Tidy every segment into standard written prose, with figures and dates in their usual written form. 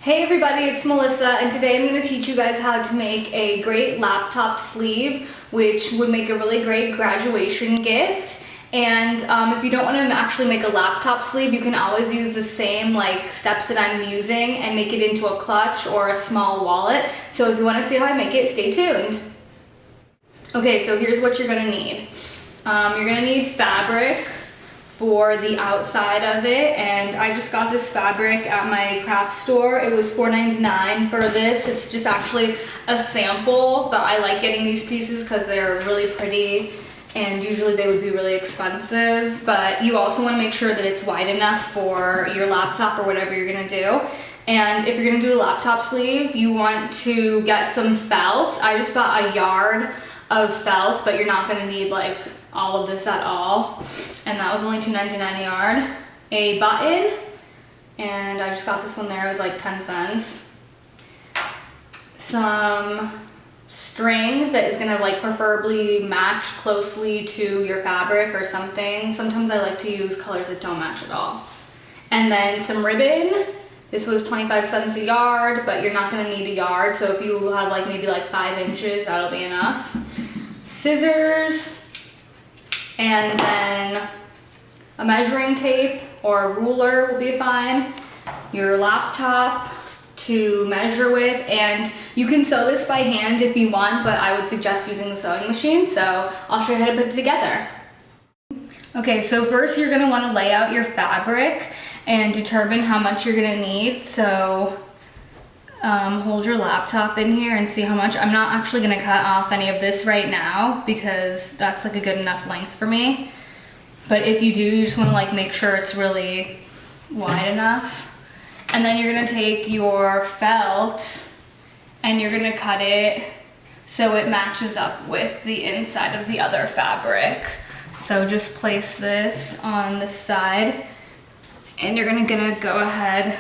Hey everybody, it's Melissa, and today I'm going to teach you guys how to make a great laptop sleeve, which would make a really great graduation gift. And if you don't want to actually make a laptop sleeve, you can always use the same steps that I'm using and make it into a clutch or a small wallet. So if you want to see how I make it, stay tuned. Okay, so here's what you're going to need. You're going to need fabric for the outside of it, and I just got this fabric at my craft store. It was $4.99 for this. It's just actually a sample, but I like getting these pieces because they're really pretty, and usually they would be really expensive. But you also want to make sure that it's wide enough for your laptop or whatever you're gonna do. And if you're gonna do a laptop sleeve, you want to get some felt. I just bought a yard of felt, but you're not gonna need all of this at all. And that was only $2.99 a yard. A button, and I just got this one there, it was like 10 cents. Some string that is gonna preferably match closely to your fabric or something. Sometimes I like to use colors that don't match at all. And then some ribbon. This was 25 cents a yard, but you're not gonna need a yard, so if you have maybe 5 inches, that'll be enough. Scissors, and then a measuring tape or a ruler will be fine. Your laptop to measure with, and you can sew this by hand if you want, but I would suggest using the sewing machine, so I'll show you how to put it together. Okay, so first you're gonna wanna lay out your fabric and determine how much you're gonna need. So hold your laptop in here and see how much. I'm not actually gonna cut off any of this right now because that's a good enough length for me. But if you do, you just wanna make sure it's really wide enough. And then you're gonna take your felt and you're gonna cut it so it matches up with the inside of the other fabric. So just place this on the side and you're gonna go ahead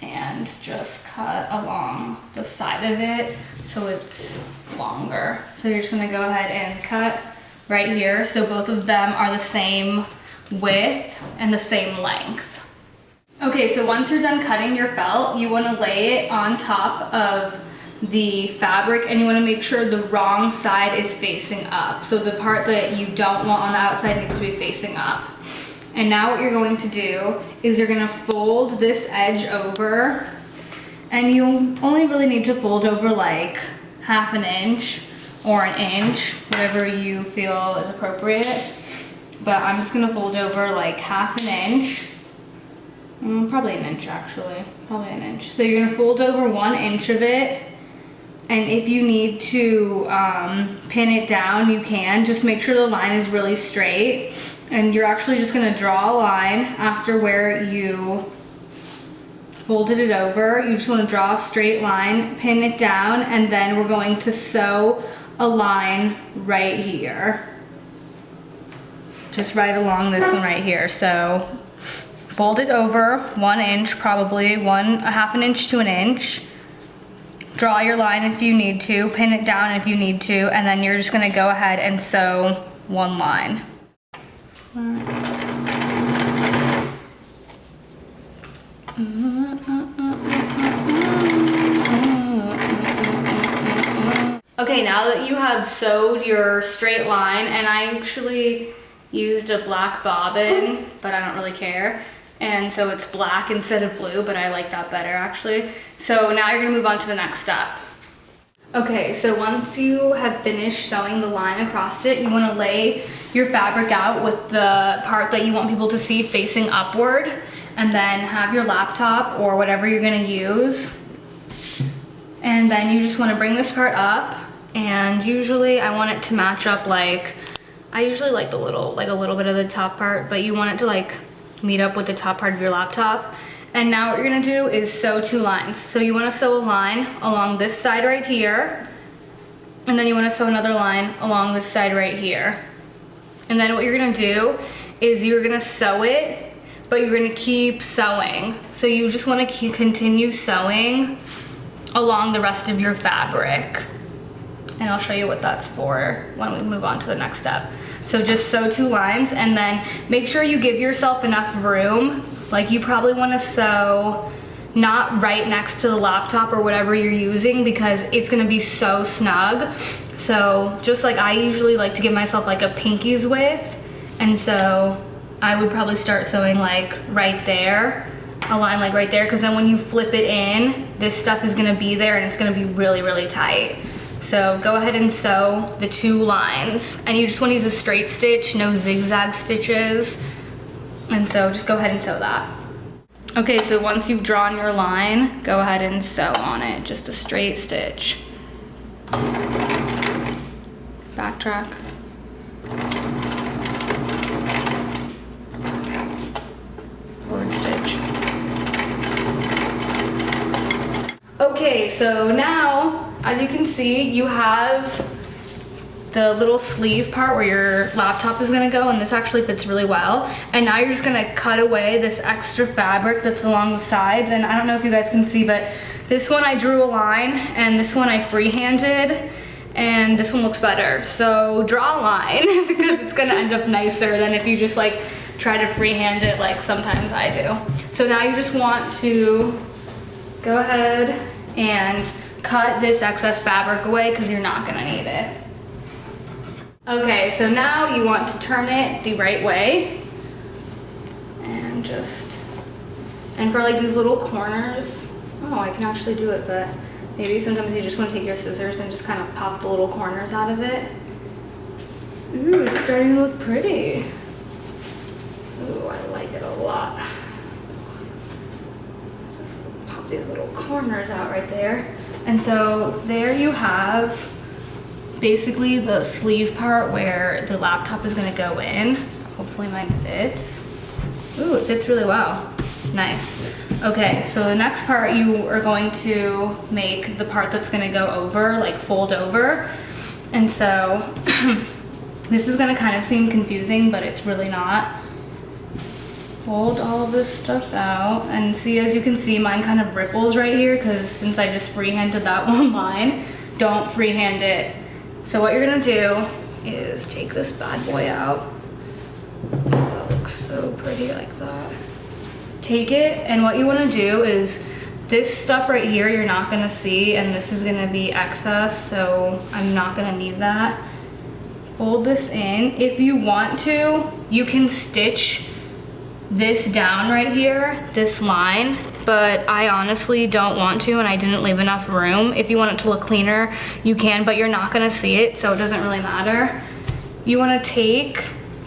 and just cut along the side of it so it's longer. So you're just gonna go ahead and cut right here so both of them are the same width and the same length. Okay, so once you're done cutting your felt, you wanna lay it on top of the fabric and you wanna make sure the wrong side is facing up. So the part that you don't want on the outside needs to be facing up. And now what you're going to do is you're gonna fold this edge over, and you only really need to fold over half an inch or an inch, whatever you feel is appropriate. But I'm just gonna fold over half an inch, probably an inch actually, probably an inch. So you're gonna fold over 1 inch of it, and if you need to pin it down, you can. Just make sure the line is really straight. And you're actually just gonna draw a line after where you folded it over. You just wanna draw a straight line, pin it down, and then we're going to sew a line right here. Just right along this one right here. So fold it over 1 inch, probably a half an inch to an inch. Draw your line if you need to, pin it down if you need to, and then you're just gonna go ahead and sew one line. Okay, now that you have sewed your straight line, and I actually used a black bobbin, but I don't really care. And so it's black instead of blue, but I like that better actually. So now you're gonna move on to the next step. Okay, so once you have finished sewing the line across it, you wanna lay your fabric out with the part that you want people to see facing upward, and then have your laptop or whatever you're gonna use. And then you just wanna bring this part up, and usually I want it to match up I usually like a little bit of the top part, but you want it to meet up with the top part of your laptop. And now what you're gonna do is sew 2 lines. So you wanna sew a line along this side right here, and then you wanna sew another line along this side right here. And then what you're gonna do is you're gonna sew it, but you're gonna keep sewing. So you just wanna continue sewing along the rest of your fabric. And I'll show you what that's for when we move on to the next step. So just sew 2 lines, and then make sure you give yourself enough room. You probably wanna sew not right next to the laptop or whatever you're using, because it's gonna be so snug. So just like I usually like to give myself like a pinky's width, and so I would probably start sewing like right there, a line like right there, because then when you flip it in, this stuff is gonna be there and it's gonna be really, really tight. So go ahead and sew the 2 lines, and you just wanna use a straight stitch, no zigzag stitches. And so just go ahead and sew that. Okay, so once you've drawn your line, go ahead and sew on it, just a straight stitch. Backtrack. Forward stitch. Okay, so now, as you can see, you have the little sleeve part where your laptop is gonna go, and this actually fits really well. And now you're just gonna cut away this extra fabric that's along the sides. And I don't know if you guys can see, but this one I drew a line, and this one I freehanded, and this one looks better. So draw a line because it's gonna end up nicer than if you just like try to freehand it like sometimes I do. So now you just want to go ahead and cut this excess fabric away because you're not gonna need it. Okay, so now you want to turn it the right way, and for like these little corners, oh, I can actually do it, but maybe sometimes you just want to take your scissors and just kind of pop the little corners out of it. Ooh, it's starting to look pretty. Ooh, I like it a lot. Just pop these little corners out right there. And so there you have basically the sleeve part where the laptop is gonna go in. Hopefully mine fits. Ooh, it fits really well. Nice. Okay, so the next part, you are going to make the part that's gonna go over, like fold over. And so this is gonna kind of seem confusing, but it's really not. Fold all of this stuff out, and see, as you can see, mine kind of ripples right here because since I just freehanded that one line, don't freehand it. So what you're gonna do is take this bad boy out. That looks so pretty like that. Take it, and what you wanna do is this stuff right here you're not gonna see, and this is gonna be excess, so I'm not gonna need that. Fold this in. If you want to, you can stitch this down right here, this line, but I honestly don't want to, and I didn't leave enough room. If you want it to look cleaner, you can, but you're not gonna see it, so it doesn't really matter. You wanna take,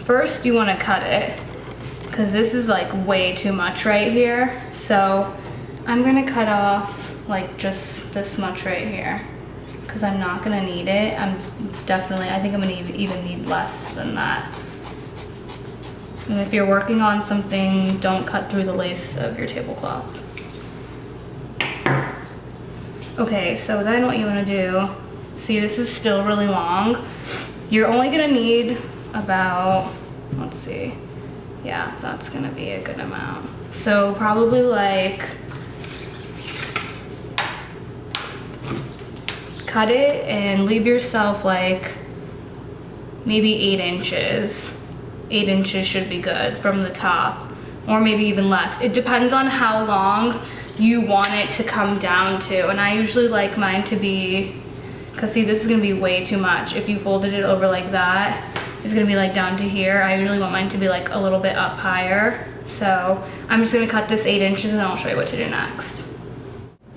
first you wanna cut it, because this is like way too much right here. So I'm gonna cut off like just this much right here, because I'm not gonna need it. I think I'm gonna even need less than that. And if you're working on something, don't cut through the lace of your tablecloth. Okay, so then what you wanna do, see, this is still really long. You're only gonna need about, let's see, yeah, that's gonna be a good amount. So probably like, cut it and leave yourself like maybe 8 inches. 8 inches should be good from the top, or maybe even less. It depends on how long you want it to come down to, and I usually like mine to be, because see, this is gonna be way too much. If you folded it over like that, it's gonna be like down to here. I usually want mine to be like a little bit up higher. So I'm just gonna cut this 8 inches and then I'll show you what to do next.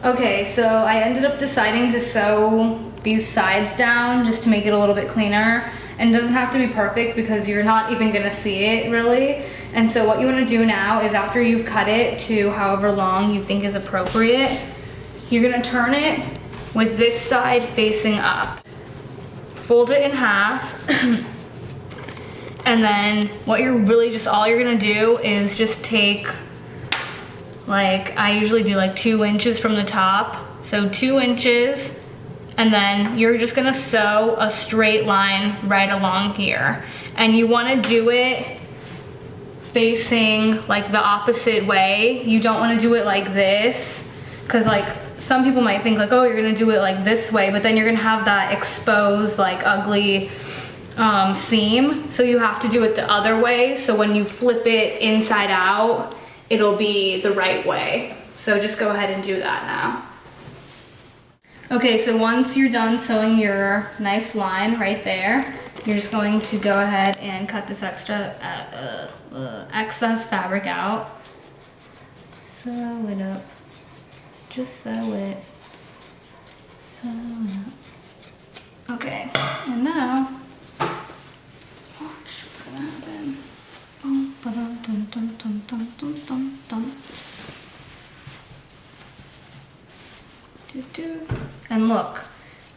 Okay, so I ended up deciding to sew these sides down just to make it a little bit cleaner. And it doesn't have to be perfect because you're not even gonna see it really. And so what you wanna do now is, after you've cut it to however long you think is appropriate, you're gonna turn it with this side facing up. Fold it in half. And then what you're really just, all you're gonna do is just take, like, I usually do like 2 inches from the top. So 2 inches. And then you're just gonna sew a straight line right along here. And you wanna do it facing like the opposite way. You don't wanna do it like this, because like some people might think like, oh, you're gonna do it like this way, but then you're gonna have that exposed, like ugly seam. So you have to do it the other way. So when you flip it inside out, it'll be the right way. So just go ahead and do that now. Okay, so once you're done sewing your nice line right there, you're just going to go ahead and cut this excess fabric out. Sew it up. Just sew it. Sew it up. Okay, and now, watch what's gonna happen. And look,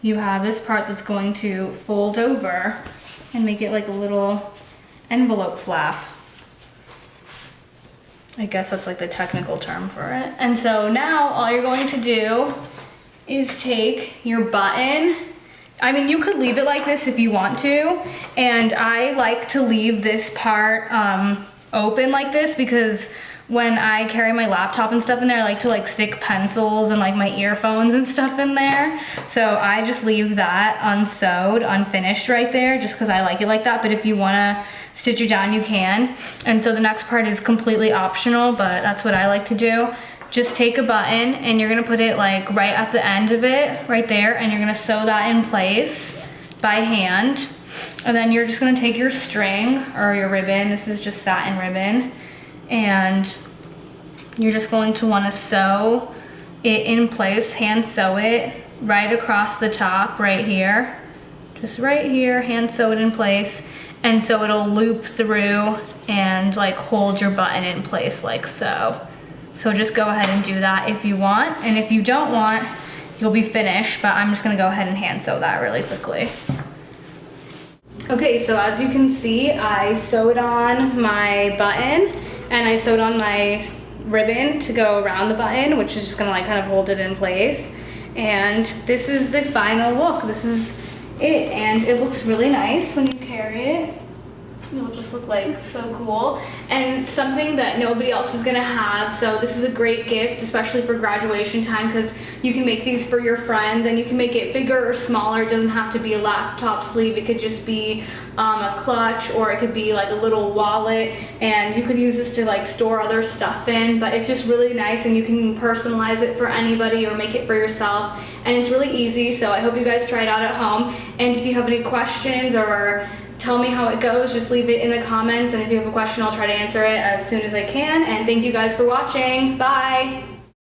you have this part that's going to fold over and make it like a little envelope flap. I guess that's like the technical term for it. And so now all you're going to do is take your button. I mean, you could leave it like this if you want to, and I like to leave this part open like this because when I carry my laptop and stuff in there, I like to like stick pencils and like my earphones and stuff in there. So I just leave that unsewed, unfinished right there just because I like it like that. But if you want to stitch it down, you can. And so the next part is completely optional, but that's what I like to do. Just take a button and you're gonna put it like right at the end of it, right there, and you're gonna sew that in place by hand. And then you're just gonna take your string or your ribbon, this is just satin ribbon, and you're just going to wanna sew it in place, hand sew it right across the top right here. Just right here, hand sew it in place. And so it'll loop through and like hold your button in place like so. So just go ahead and do that if you want, and if you don't want, you'll be finished, but I'm just gonna go ahead and hand sew that really quickly. Okay, so as you can see, I sewed on my button and I sewed on my ribbon to go around the button, which is just gonna like kind of hold it in place. And this is the final look. This is it, and it looks really nice when you carry it. It'll just look like so cool, and something that nobody else is gonna have. So this is a great gift, especially for graduation time, because you can make these for your friends and you can make it bigger or smaller. It doesn't have to be a laptop sleeve. It could just be a clutch, or it could be like a little wallet, and you could use this to like store other stuff in. But it's just really nice, and you can personalize it for anybody or make it for yourself, and it's really easy. So I hope you guys try it out at home, and if you have any questions or tell me how it goes, just leave it in the comments, and if you have a question, I'll try to answer it as soon as I can. And thank you guys for watching. Bye!